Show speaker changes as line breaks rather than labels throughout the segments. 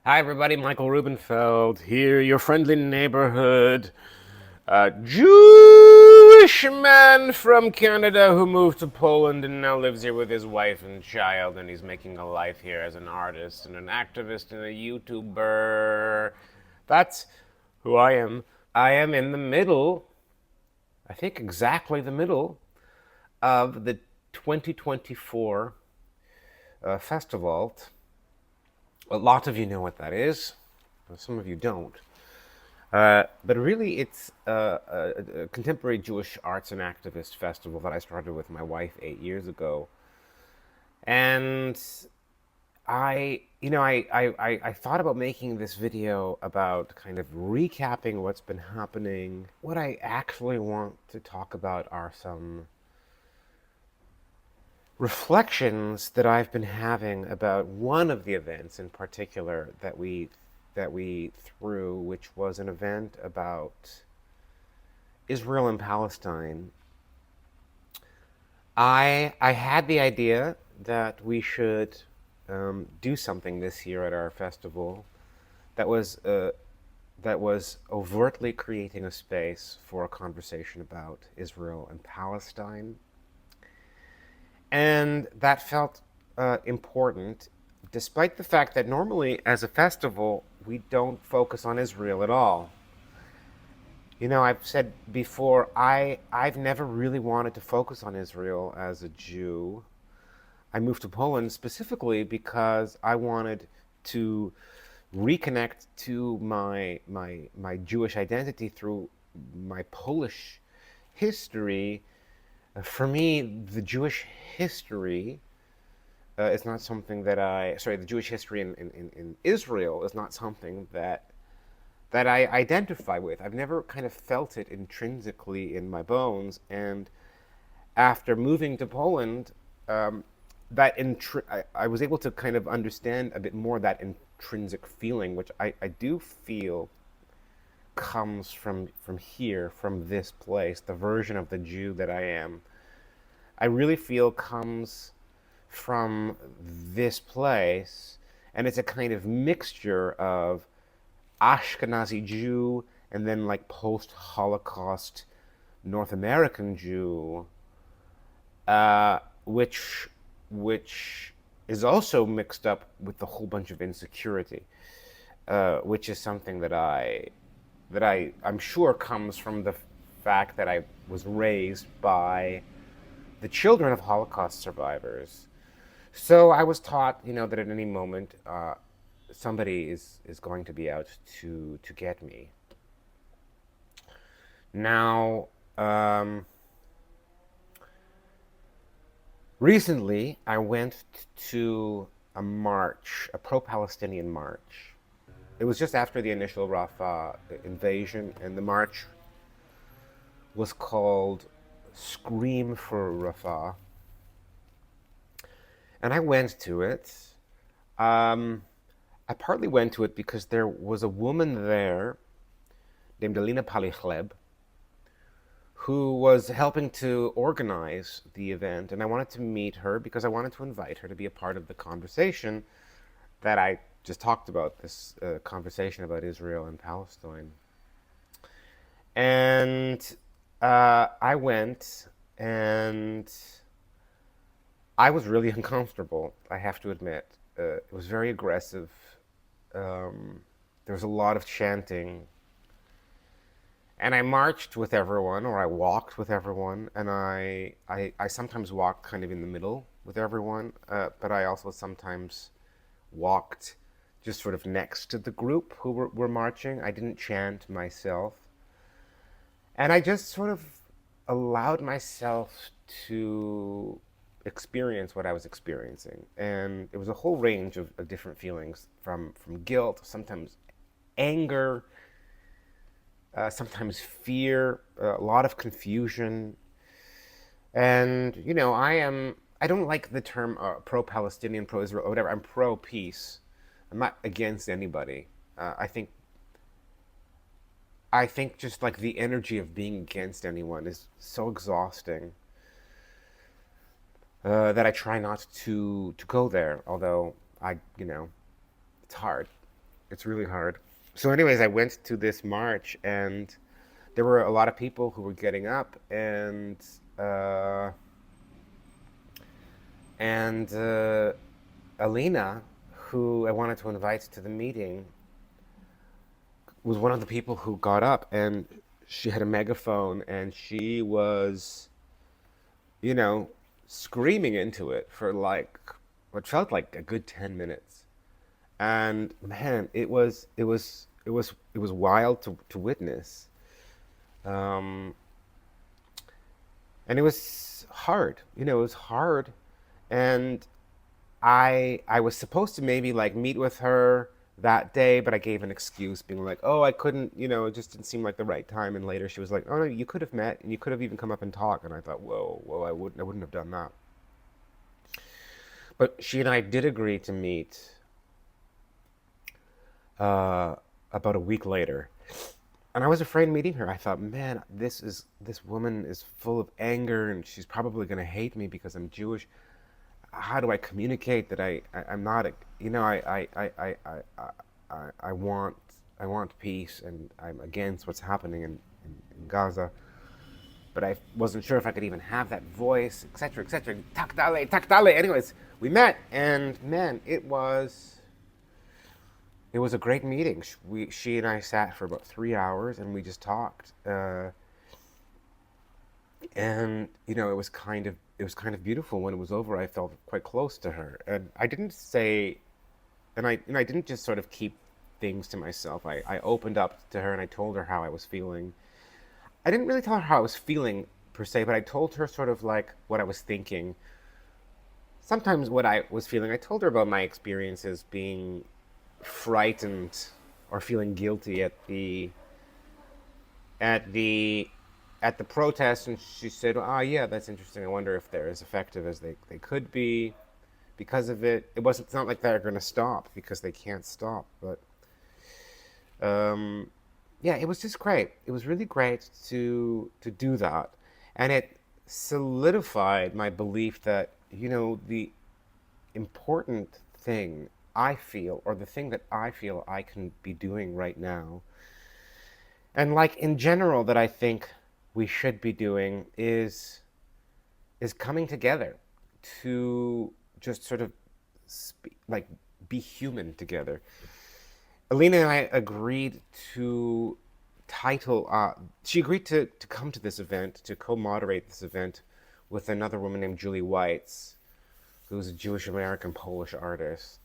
Hi, everybody. Michael Rubenfeld here, your friendly neighborhood Jewish man from Canada who moved to Poland and now lives here with his wife and child, and he's making a life here as an artist and an activist and a YouTuber. That's who I am. I am in the middle, I think exactly the middle, of the 2024 FestivALT. A lot of you know what that is. Some of you don't. But really, it's a contemporary Jewish arts and activist festival that I started with my wife 8 years ago. And I thought about making this video about kind of recapping what's been happening. What I actually want to talk about are some reflections that I've been having about one of the events in particular that we threw, which was an event about Israel and Palestine. I had the idea that we should do something this year at our festival that was overtly creating a space for a conversation about Israel and Palestine. And that felt important, despite the fact that normally, as a festival, we don't focus on Israel at all. You know, I've said before, I've never really wanted to focus on Israel as a Jew. I moved to Poland specifically because I wanted to reconnect to my Jewish identity through my Polish history. For me, the Jewish history is not something that the Jewish history in Israel is not something that I identify with. I've never kind of felt it intrinsically in my bones. And after moving to Poland, I was able to kind of understand a bit more that intrinsic feeling, which I do feel comes from here, from this place, the version of the Jew that I am. I really feel comes from this place, and it's a kind of mixture of Ashkenazi Jew and then like post-Holocaust North American Jew, which is also mixed up with a whole bunch of insecurity, which is something that I'm sure comes from the fact that I was raised by the children of Holocaust survivors. So I was taught, that at any moment somebody is going to be out to get me. Now, recently I went to a march, a pro-Palestinian march. It was just after the initial Rafah invasion, and the march was called Scream for Rafah. And I went to it. I partly went to it because there was a woman there named Alina who was helping to organize the event, and I wanted to meet her because I wanted to invite her to be a part of the conversation that I just talked about, this conversation about Israel and Palestine. And I went, and I was really uncomfortable, I have to admit. It was very aggressive. There was a lot of chanting. And I marched with everyone, or I walked with everyone, and I sometimes walked kind of in the middle with everyone, but I also sometimes walked just sort of next to the group who were marching. I didn't chant myself. And I just sort of allowed myself to experience what I was experiencing. And it was a whole range of different feelings, from guilt, sometimes anger, sometimes fear, a lot of confusion. And, I don't like the term pro-Palestinian, pro-Israel, or whatever. I'm pro-peace. I'm not against anybody. I think just like the energy of being against anyone is so exhausting that I try not to go there, although it's hard. It's really hard. So, anyways, I went to this march, and there were a lot of people who were getting up, uh, and Alina, who I wanted to invite to the meeting, was one of the people who got up, and she had a megaphone, and she was, you know, screaming into it for like what felt like a good 10 minutes. And man, it was wild to witness. Um, and it was hard. It was hard, and I was supposed to maybe like meet with her that day, but I gave an excuse, being like, "Oh, I couldn't. It just didn't seem like the right time." And later she was like, "Oh no, you could have met, and you could have even come up and talked." And I thought, "Whoa, whoa, I wouldn't have done that." But she and I did agree to meet uh, about a week later, and I was afraid meeting her. I thought, man, this woman is full of anger, and she's probably gonna hate me because I'm Jewish. How do I communicate that I'm not a, I want peace, and I'm against what's happening in Gaza, but I wasn't sure if I could even have that voice, etc., etc. Takdale, takdale. Anyways, we met, and man, it was a great meeting. She and I sat for about 3 hours, and we just talked. And it was kind of beautiful. When it was over, I felt quite close to her, and I didn't say, and I didn't just sort of keep things to myself. I opened up to her, and I told her how I was feeling. I didn't really tell her how I was feeling per se, but I told her sort of like what I was thinking. Sometimes what I was feeling, I told her about my experiences being frightened or feeling guilty at the at the protest, and she said, "Oh yeah, that's interesting. I wonder if they're as effective as they could be because of it." It's not like they're going to stop, because they can't stop, but um, yeah, it was just great. It was really great to do that, and it solidified my belief that the important thing I feel, or the thing that I feel I can be doing right now, and like in general that I think we should be doing, is coming together to just sort of like be human together. Alina and I agreed to title. She agreed to come to this event, to co-moderate this event with another woman named Julie Weitz, who's a Jewish American Polish artist,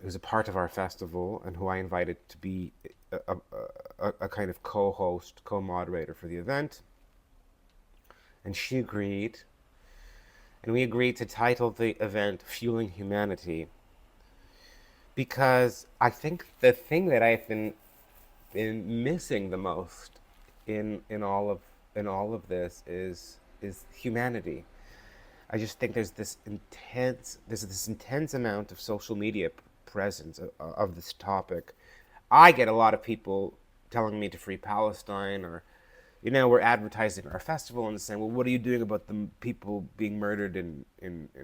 who's a part of our festival, and who I invited to be a kind of co-host, co-moderator for the event. And she agreed, and we agreed to title the event "Fueling Humanity," because I think the thing that I've been missing the most in all of this is humanity. I just think there's this intense amount of social media presence of this topic. I get a lot of people telling me to free Palestine, or we're advertising our festival and saying, well, what are you doing about the people being murdered in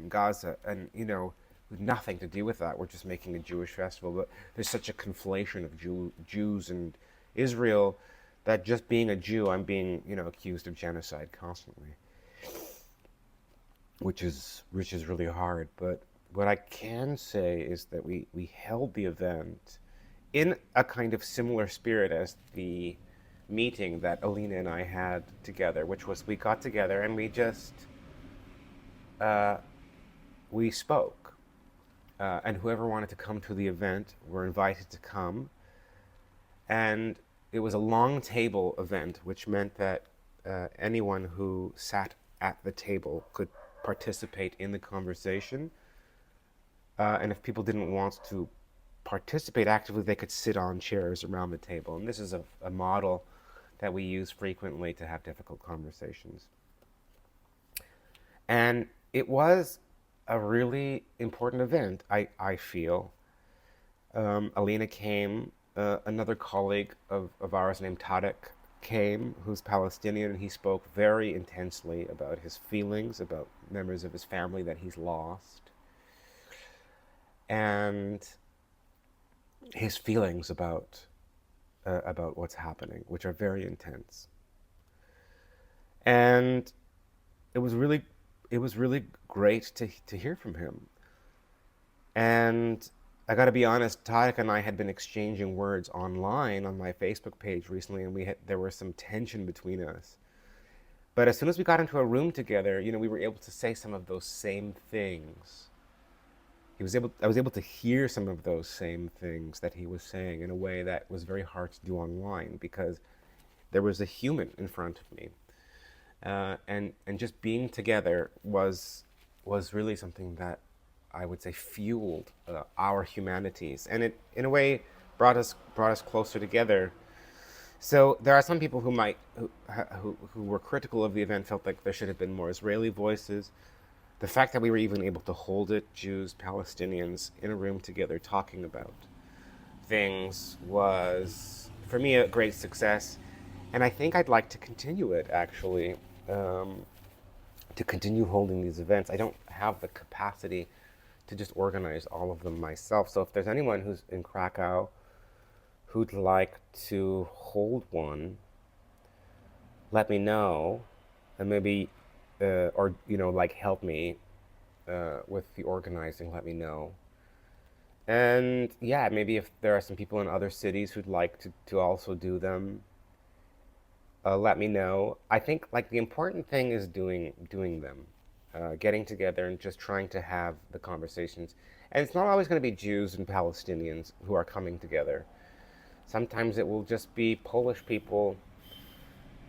Gaza? And with nothing to do with that. We're just making a Jewish festival. But there's such a conflation of Jews and Israel, that just being a Jew, I'm being accused of genocide constantly, which is really hard. But what I can say is that we held the event in a kind of similar spirit as the meeting that Alina and I had together, which was, we got together and uh, we spoke, and whoever wanted to come to the event were invited to come, and it was a long table event, which meant that anyone who sat at the table could participate in the conversation. And if people didn't want to participate actively, they could sit on chairs around the table. And this is a model that we use frequently to have difficult conversations. And it was a really important event, I feel. Alina came, another colleague of ours named Tarek came, who's Palestinian, and he spoke very intensely about his feelings, about members of his family that he's lost. And his feelings about what's happening, which are very intense. And it was really great to hear from him. And I got to be honest, Tarek and I had been exchanging words online on my Facebook page recently, and there was some tension between us. But as soon as we got into a room together, we were able to say some of those same things. I was able to hear some of those same things that he was saying in a way that was very hard to do online because there was a human in front of me, and just being together was really something that I would say fueled our humanities, and it in a way brought us closer together. So there are some people who were critical of the event, felt like there should have been more Israeli voices. The fact that we were even able to hold it, Jews, Palestinians, in a room together talking about things, was for me a great success, and I think I'd like to continue it actually. Um, to continue holding these events. I don't have the capacity to just organize all of them myself. So if there's anyone who's in Krakow who'd like to hold one, let me know, and maybe, or like help me with the organizing. Let me know. And yeah, maybe if there are some people in other cities who'd like to also do them, let me know. I think like the important thing is doing them, getting together and just trying to have the conversations. And it's not always going to be Jews and Palestinians who are coming together. Sometimes it will just be Polish people.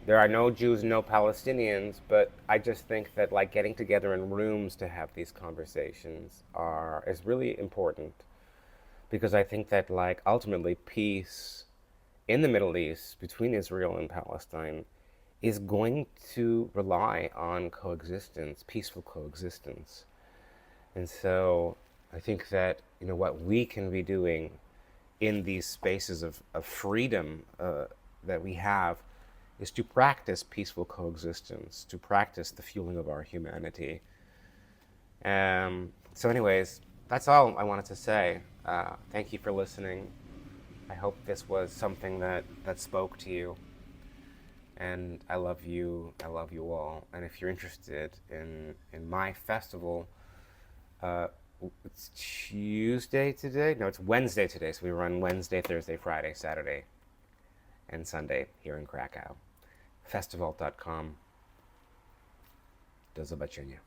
There are no Jews, no Palestinians, but I just think that like getting together in rooms to have these conversations is really important because I think that like ultimately peace in the Middle East between Israel and Palestine is going to rely on coexistence, peaceful coexistence. And so I think that what we can be doing in these spaces of freedom that we have is to practice peaceful coexistence, to practice the fueling of our humanity. So anyways, that's all I wanted to say. Thank you for listening. I hope this was something that spoke to you. And I love you. I love you all. And if you're interested in my festival, uh, it's Tuesday today. No, it's Wednesday today. So we run Wednesday, Thursday, Friday, Saturday, and Sunday here in Krakow. FestivALT.com. Do zobaczenia.